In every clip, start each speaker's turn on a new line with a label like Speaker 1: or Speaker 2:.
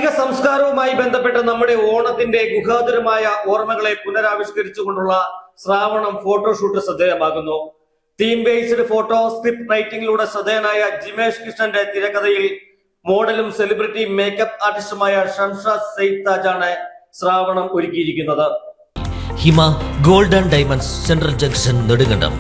Speaker 1: കാർഷിക സംസ്കാരവുമായി ബന്ധപ്പെട്ട് നമ്മുടെ ഓണത്തിന്റെ ഗുഹാതുരമായ ഓർമ്മകളെ പുനരാവിഷ്കരിച്ചുകൊണ്ടുള്ള ശ്രാവണം ഫോട്ടോഷൂട്ട് ശ്രദ്ധേയമാകുന്നു. തീം ബേസ്ഡ് ഫോട്ടോ സ്ക്രിപ്റ്റ് റൈറ്റിംഗിലൂടെ ശ്രദ്ധേയനായ ജിമേഷ് കൃഷ്ണന്റെ തിരക്കഥയിൽ മോഡലും സെലിബ്രിറ്റി മേക്കപ്പ് ആർട്ടിസ്റ്റുമായ ഷംഷാദ് സെയ്ദ് താജാണ് ശ്രാവണം ഒരുക്കിയിരിക്കുന്നത്.
Speaker 2: Hima gold and diamonds, central junction, Nedumkandam.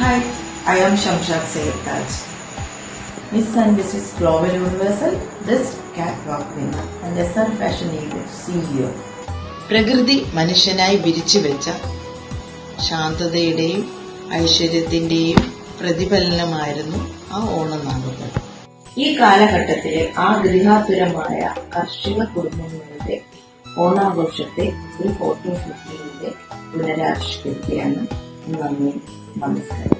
Speaker 3: Hi, I am Shamshad Seyyed Taj, Miss and Mrs. Global Universal Best Catwalk winner and SR Fashion Event CEO. പ്രകൃതി മനുഷ്യനായി വിരിച്ചു വെച്ച ശാന്തതയുടെയും ഐശ്വര്യത്തിന്റെയും പ്രതിഫലനമായിരുന്നു ആ ഓണനാളുകൾ. ഈ കാലഘട്ടത്തിലെ ആ ഗൃഹാതുരമായ കാർഷിക കുടുംബങ്ങളുടെ ഓണാഘോഷത്തെ ഒരു ഫോട്ടോഷൂട്ടിലൂടെ പുനരാവിഷ്കരിക്കുകയാണ്. നന്ദി, നമസ്കാരം.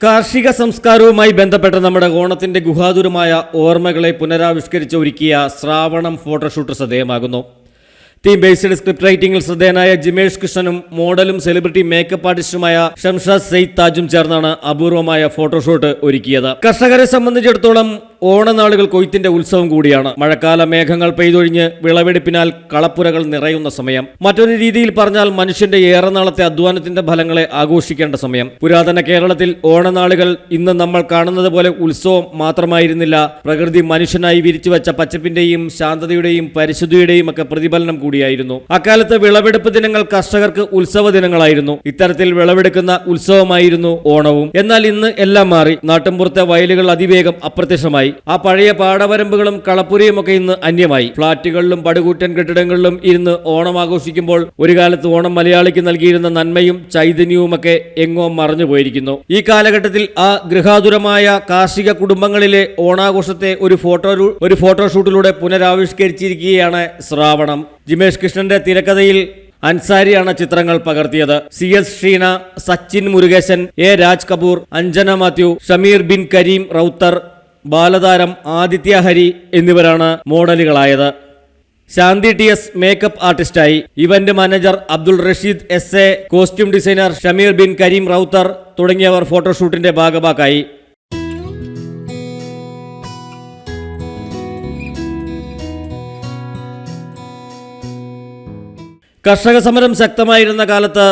Speaker 1: കാർഷിക സംസ്കാരവുമായി ബന്ധപ്പെട്ട നമ്മുടെ ഓണത്തിന്റെ ഗുഹാതുരമായ ഓർമ്മകളെ പുനരാവിഷ്കരിച്ച് ഒരുക്കിയ ശ്രാവണം ഫോട്ടോഷൂട്ട് ശ്രദ്ധേയമാകുന്നു. തീം ബേസ്ഡ് സ്ക്രിപ്റ്റ് റൈറ്റിംഗിൽ ശ്രദ്ധേയനായ ജിമേഷ് കൃഷ്ണനും മോഡലും സെലിബ്രിറ്റി മേക്കപ്പ് ആർട്ടിസ്റ്റുമായ ഷംഷാദ് സെയ്ദ് താജും ചേർന്നാണ് അപൂർവമായ ഫോട്ടോഷൂട്ട് ഒരുക്കിയത്. കർഷകരെ സംബന്ധിച്ചിടത്തോളം ഓണനാളുകൾ കൊയ്ത്തിന്റെ ഉത്സവം കൂടിയാണ്. മഴക്കാല മേഘങ്ങൾ പെയ്തൊഴിഞ്ഞ് വിളവെടുപ്പിനാൽ കളപ്പുരകൾ നിറയുന്ന സമയം. മറ്റൊരു രീതിയിൽ പറഞ്ഞാൽ മനുഷ്യന്റെ ഏറെ നാളത്തെ അധ്വാനത്തിന്റെ ഫലങ്ങളെ ആഘോഷിക്കേണ്ട സമയം. പുരാതന കേരളത്തിൽ ഓണനാളുകൾ ഇന്ന് നമ്മൾ കാണുന്നത് പോലെ ഉത്സവം മാത്രമായിരുന്നില്ല. പ്രകൃതി മനുഷ്യനായി വിരിച്ചു വെച്ച പച്ചപ്പിന്റെയും ശാന്തതയുടെയും പരിശുദ്ധിയുടെയും ഒക്കെ പ്രതിഫലനം കൂടിയായിരുന്നു. അക്കാലത്ത് വിളവെടുപ്പ് ദിനങ്ങൾ കർഷകർക്ക് ഉത്സവ ദിനങ്ങളായിരുന്നു. ഇത്തരത്തിൽ വിളവെടുക്കുന്ന ഉത്സവമായിരുന്നു ഓണവും. എന്നാൽ ഇന്ന് എല്ലാം മാറി. നാട്ടിൻപുറത്തെ വയലുകൾ അതിവേഗം അപ്രത്യക്ഷമായി. ആ പഴയ പാടവരമ്പുകളും കളപ്പുരയും ഒക്കെ ഇന്ന് അന്യമായി. ഫ്ളാറ്റുകളിലും പടുകൂറ്റൻ കെട്ടിടങ്ങളിലും ഇരുന്ന് ഓണം ആഘോഷിക്കുമ്പോൾ ഒരു കാലത്ത് ഓണം മലയാളിക്ക് നൽകിയിരുന്ന നന്മയും ചൈതന്യവുമൊക്കെ എങ്ങോ മറഞ്ഞു പോയിരിക്കുന്നു. ഈ കാലഘട്ടത്തിൽ ആ ഗൃഹാതുരമായ കാർഷിക കുടുംബങ്ങളിലെ ഓണാഘോഷത്തെ ഒരു ഫോട്ടോഷൂട്ടിലൂടെ പുനരാവിഷ്കരിച്ചിരിക്കുകയാണ് ശ്രാവണം. ജിമേഷ് കൃഷ്ണന്റെ തിരക്കഥയിൽ അൻസാരിയാണ് ചിത്രങ്ങൾ പകർത്തിയത്. CS ഷീന, സച്ചിൻ മുരുകേശൻ, A രാജ് കപൂർ, അഞ്ജന മാത്യു, ഷമീർ ബിൻ കരീം റൌത്തർ, ബാലതാരം ആദിത്യ ഹരി എന്നിവരാണ് മോഡലുകളായത്. ശാന്തി TS മേക്കപ്പ് ആർട്ടിസ്റ്റായി. Event manager Abdul Rasheed SA, costume designer Shameer Bin Kareem Rowther തുടങ്ങിയവർ ഫോട്ടോഷൂട്ടിന്റെ ഭാഗഭാക്കായി. കർഷക സമരം ശക്തമായിരുന്ന കാലത്ത്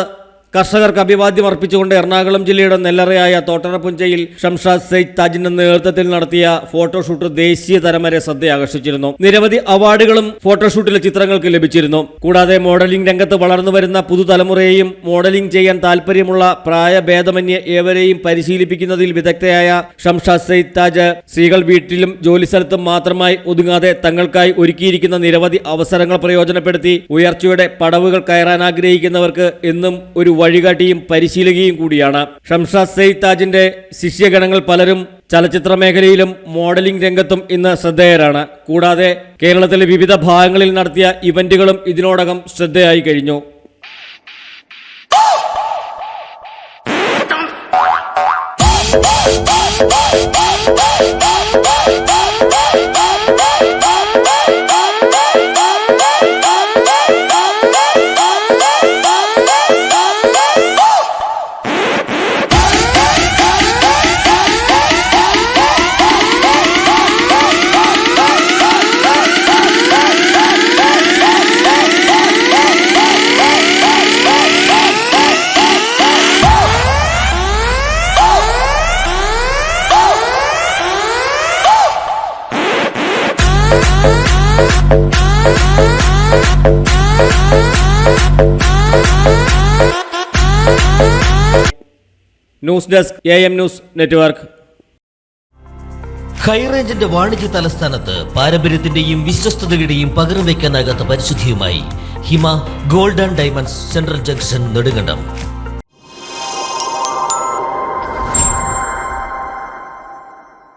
Speaker 1: കർഷകർക്ക് അഭിവാദ്യം അർപ്പിച്ചുകൊണ്ട് എറണാകുളം ജില്ലയുടെ നെല്ലറയായ തോട്ടറപ്പുഞ്ചയിൽ ഷംഷാദ് സെയ്ദ് താജിന്റെ നേതൃത്വത്തിൽ നടത്തിയ ഫോട്ടോഷൂട്ട് ദേശീയ തലം വരെ ശ്രദ്ധയാകർഷിച്ചിരുന്നു. നിരവധി അവാർഡുകളും ഫോട്ടോഷൂട്ടിലെ ചിത്രങ്ങൾക്ക് ലഭിച്ചിരുന്നു. കൂടാതെ മോഡലിംഗ് രംഗത്ത് വളർന്നു വരുന്ന പുതുതലമുറയെയും മോഡലിംഗ് ചെയ്യാൻ താല്പര്യമുള്ള പ്രായഭേദമന്യേ ഏവരെയും പരിശീലിപ്പിക്കുന്നതിൽ വിദഗ്ധയായ ഷംഷാദ് സെയ്ദ് താജ് സ്ത്രീകൾ വീട്ടിലും ജോലിസ്ഥലത്തും മാത്രമായി ഒതുങ്ങാതെ തങ്ങൾക്കായി ഒരുക്കിയിരിക്കുന്ന നിരവധി അവസരങ്ങൾ പ്രയോജനപ്പെടുത്തി ഉയർച്ചയുടെ പടവുകൾ കയറാൻ ആഗ്രഹിക്കുന്നവർക്ക് എന്നും ഒരു വഴികാട്ടിയും പരിശീലകയും കൂടിയാണ്. ഷംഷാദ് സെയ്ദ് താജിന്റെ ശിഷ്യഗണങ്ങൾ പലരും ചലച്ചിത്ര മേഖലയിലും മോഡലിംഗ് രംഗത്തും ഇന്ന് ശ്രദ്ധേയരാണ്. കൂടാതെ കേരളത്തിലെ വിവിധ ഭാഗങ്ങളിൽ നടത്തിയ ഇവന്റുകളും ഇതിനോടകം ശ്രദ്ധയായി കഴിഞ്ഞു. News desk AM news network.
Speaker 2: ഹൈറേഞ്ചിന്റെ വാണിജ്യ തലസ്ഥാനത്ത് പാരമ്പര്യത്തിന്റെയും വിശ്വസ്തതയുടെയും പകരം വയ്ക്കാനാകാത്ത പരിശുദ്ധിയുമായി Hima gold and diamonds, central junction, Nedumkandam.